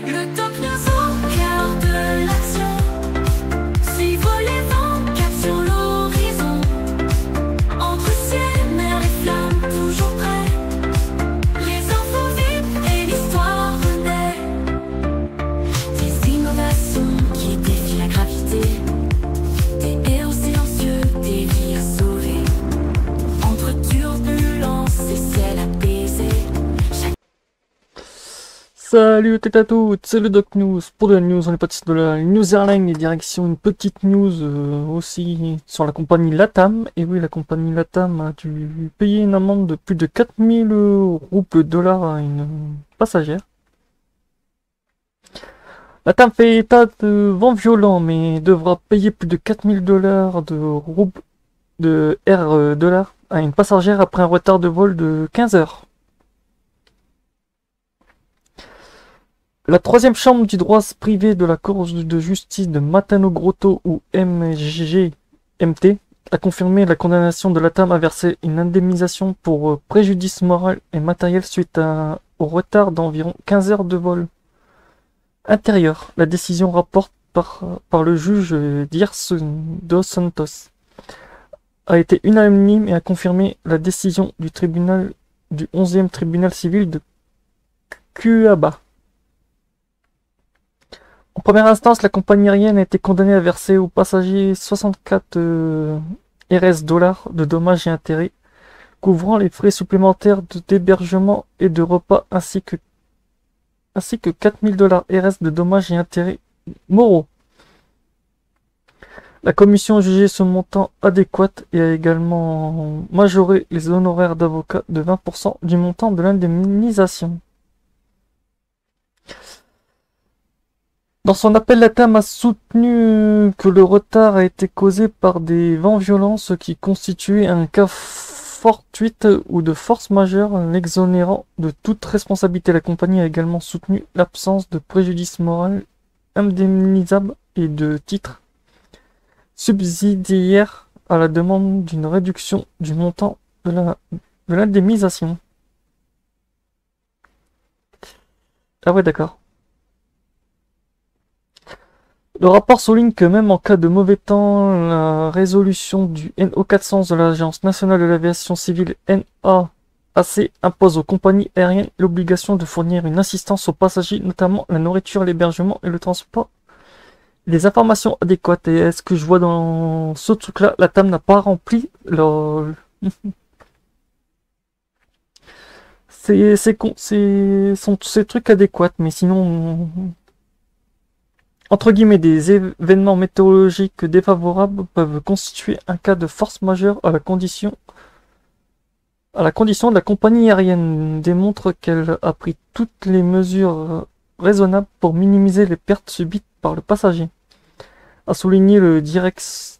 Le top news au cœur de l'action. Suivre les vents, cap sur l'horizon. Entre ciel, mer et flammes, toujours prêts. Les infos vite et l'histoire renaît. Des innovations qui défient la gravité. Des héros silencieux, des vies à sauver. Entre turbulences et ciel apaisé. Salut à toutes, c'est le Doc News. Pour de la news, on est parti de la News Airlines et direction une petite news aussi sur la compagnie LATAM. Et oui, la compagnie LATAM a dû payer une amende de plus de 4000 roubles dollars à une passagère. LATAM fait état de vent violent, mais devra payer plus de 4000 dollars de roubles de R dollars à une passagère après un retard de vol de 15 heures. La troisième chambre du droit privé de la Cour de justice de Matano Grotto ou MGMT a confirmé la condamnation de LATAM à verser une indemnisation pour préjudice moral et matériel suite au retard d'environ 15 heures de vol intérieur. La décision rapporte par le juge Dirce dos Santos a été unanime et a confirmé la décision du tribunal du 11e tribunal civil de Cuiabá. En première instance, la compagnie aérienne a été condamnée à verser aux passagers 64 RS dollars de dommages et intérêts, couvrant les frais supplémentaires d'hébergement et de repas ainsi que 4000 dollars RS de dommages et intérêts moraux. La commission a jugé ce montant adéquat et a également majoré les honoraires d'avocat de 20% du montant de l'indemnisation. Dans son appel, LATAM a soutenu que le retard a été causé par des vents violents, ce qui constituait un cas fortuit ou de force majeure, l'exonérant de toute responsabilité. La compagnie a également soutenu l'absence de préjudice moral indemnisable et de titre subsidiaire à la demande d'une réduction du montant de l'indemnisation. Ah ouais, d'accord. Le rapport souligne que même en cas de mauvais temps, la résolution du NO400 de l'Agence nationale de l'aviation civile NAAC impose aux compagnies aériennes l'obligation de fournir une assistance aux passagers, notamment la nourriture, l'hébergement et le transport, et les informations adéquates. Et est-ce que je vois dans ce truc-là, la TAM n'a pas rempli leur... ces trucs adéquats, mais sinon... Entre guillemets, des événements météorologiques défavorables peuvent constituer un cas de force majeure à la condition de la compagnie aérienne démontre qu'elle a pris toutes les mesures raisonnables pour minimiser les pertes subites par le passager, a souligné le Dirce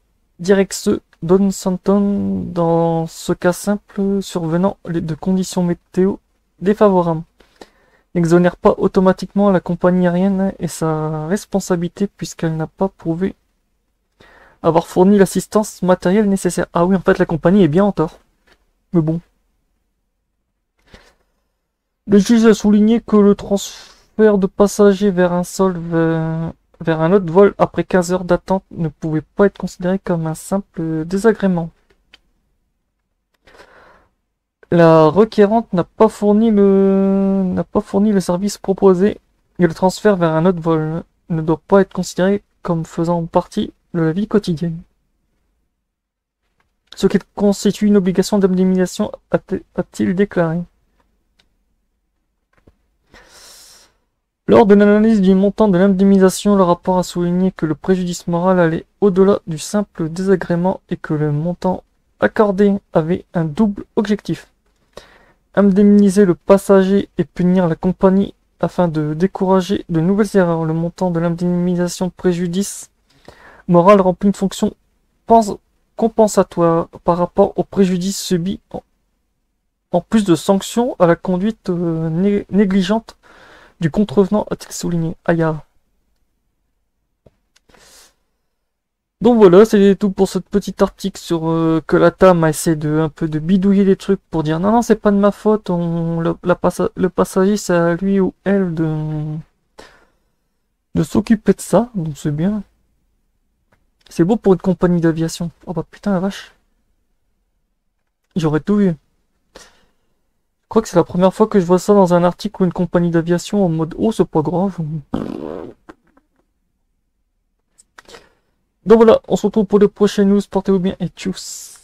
Don Santon. Dans ce cas simple survenant de conditions météo défavorables, n'exonère pas automatiquement la compagnie aérienne et sa responsabilité puisqu'elle n'a pas prouvé avoir fourni l'assistance matérielle nécessaire. Ah oui, en fait, la compagnie est bien en tort. Mais bon. Le juge a souligné que le transfert de passagers vers un autre vol après 15 heures d'attente ne pouvait pas être considéré comme un simple désagrément. La requérante n'a pas fourni le service proposé et le transfert vers un autre vol ne doit pas être considéré comme faisant partie de la vie quotidienne. Ce qui constitue une obligation d'indemnisation, a-t-il déclaré. Lors de l'analyse du montant de l'indemnisation, le rapport a souligné que le préjudice moral allait au-delà du simple désagrément et que le montant accordé avait un double objectif. Indemniser le passager et punir la compagnie afin de décourager de nouvelles erreurs. Le montant de l'indemnisation préjudice moral remplit une fonction compensatoire par rapport au préjudice subi en plus de sanctions à la conduite négligente du contrevenant, a-t-il souligné. Aya. Donc voilà, c'est tout pour ce petit article sur que la TAM a essayé de un peu de bidouiller les trucs pour dire non, c'est pas de ma faute, le passager c'est à lui ou elle de s'occuper de ça, donc c'est bien. C'est beau pour une compagnie d'aviation. Oh bah putain la vache. J'aurais tout vu. Je crois que c'est la première fois que je vois ça dans un article ou une compagnie d'aviation en mode oh c'est pas grave. Donc voilà, on se retrouve pour les prochaines news, portez-vous bien et tchuss.